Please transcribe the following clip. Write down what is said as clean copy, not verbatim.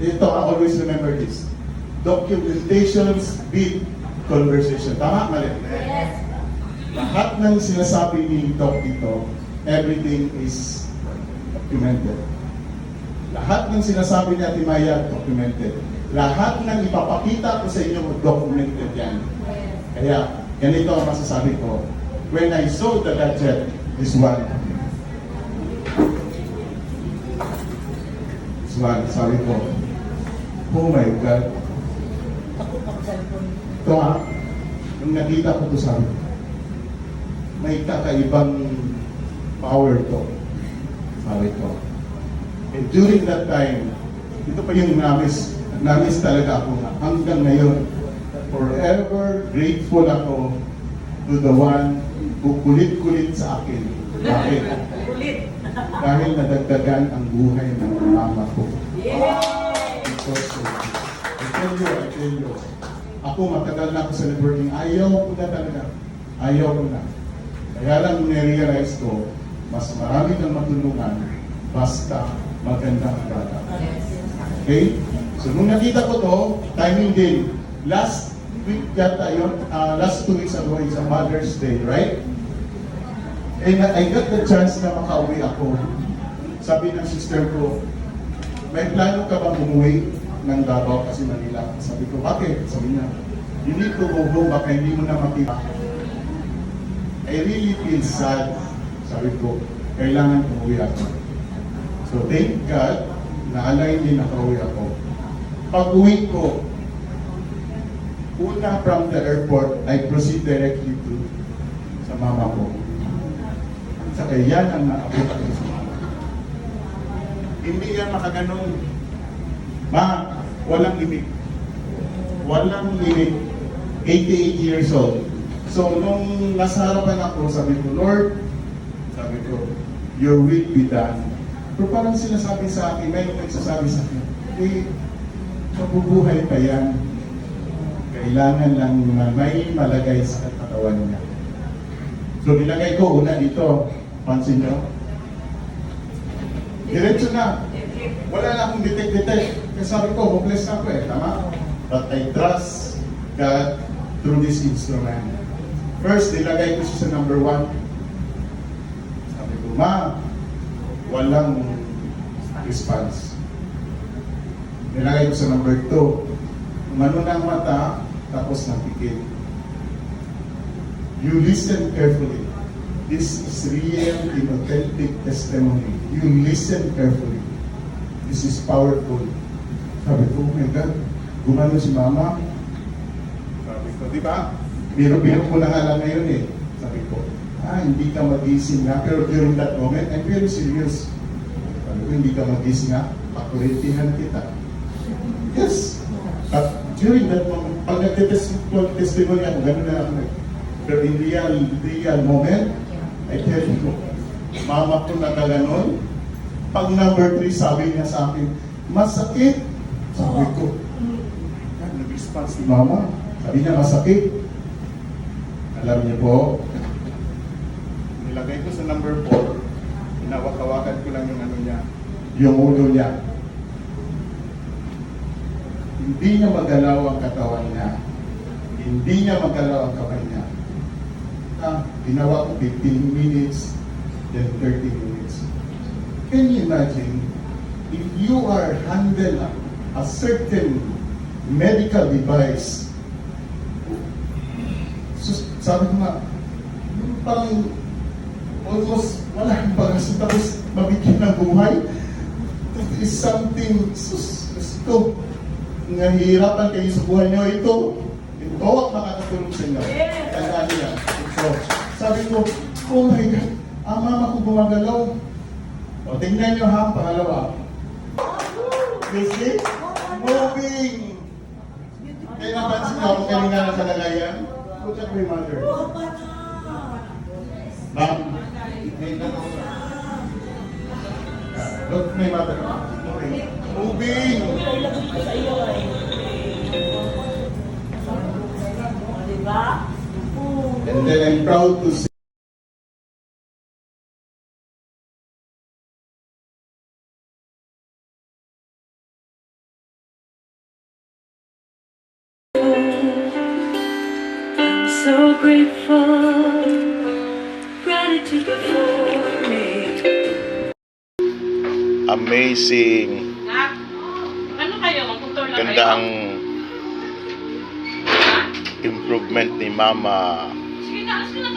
Ito, I always remember this. Documentations beat conversation. Tama? Mali? Yes. Lahat ng sinasabi ni Doc dito, everything is documented. Lahat ng sinasabi ni Ate Maya, documented. Lahat ng ipapakita ko sa inyo, documented yan. Kaya, ganito ang masasabi ko. When I saw the gadget, this one, sabi ko, oh my God. Ito ha, nung nakita ko ito, sabi ko, may kakaibang power to. Sabi ko. And during that time, ito pa yung namis talaga ako nga. Hanggang ngayon, forever grateful ako to the one who kulit-kulit sa akin. Bakit? Dahil nadagdagan ang buhay ng mama ko. Because I tell you, ako matagal na ako sa networking. Ayaw ko na talaga. Ayaw ko na. Kaya lang nirealize ko, mas marami kang matulungan basta maganda ang bata. Okay? So nung nakita ko to, timing din. Last week yata yun, last 2 weeks ago is a Mother's Day, right? And I got the chance na makauwi ako. Sabi ng sister ko, may plano ka bang umuwi ng Davao kasi Manila? Sabi ko, bakit? Sabi niya, you need to go home, baka hindi mo na makita. I really feel sad. Sabi ko, kailangan umuwi ako. So thank God, na-align din nakauwi ako. Pag-uwi ko, una from the airport, I proceed directly to sa mama ko. Saka yan ang naabot ko sa mama. Hindi yan makaganong, ma, walang limit. Walang limit. 88 years old. So, nung nasa harapan ako, sabi ko, Lord, sabi ko, your will be done. Pero parang sinasabi sa akin, may nagsasabi sa akin, mabubuhay pa yan. Kailangan lang na may malagay sa katawan niya. So, nilagay ko una dito. Pansin nyo? Diretso na. Wala na akong detect. Kasi sabi ko, hopeless na ako eh. Tama? But I trust God through this instrument. First, nilagay ko siya sa number 1. Sabi ko, ma, walang response. Nilagay ko sa number 2. Umano ng mata, tapos napikit. You listen carefully. This is real and authentic testimony. You listen carefully. This is powerful. Sabi ko, oh my God, gumano si mama. Sabi ko, di ba? Biro-biro ko na nga lang ngayon eh. Sabi ko, hindi ka magising na. Pero during that moment, I'm very serious. Sabi ko, hindi ka magising na. Pakulintihan kita. Yes. But during that moment, pag nag-testimony ako, gano'n na ako. Pero in real moment, I tell you, mama ko na gano'n. Pag number 3, sabi niya sa akin, masakit. Sabi ko, nag-response si mama. Sabi niya, masakit. Alam niyo po, nilagay ko sa number 4, inawak-awakan ko lang yung ano niya, yung ulo niya. Hindi niya magalaw ang katawan niya. Hindi niya magalaw ang kamay niya. Ginawa ko 15 minutes, then 30 minutes. Can you imagine, if you are handling a certain medical device, so, sabi ko nga, parang almost wala ang pag-asip, tapos mabigyan ng buhay. It is something, ito, nahihirapan kayo sa buhay nyo, ito ang makakatulong sa inyo. Tandaan niya. So, sabi ko, oh my God, ang mama ko gumagalaw. O, tingnan nyo ha, pangalawa. You see? Moving. Kaya napansin niyo ako kanina na kalagayan? Look at my mother. Ma'am, look at my mother. Moving. And then I'm proud to say, so grateful, gratitude before me. Amazing. Nak, ano kayo? Magputol na Ganda kayo? ang improvement ni Mama. Sige na, alas ka na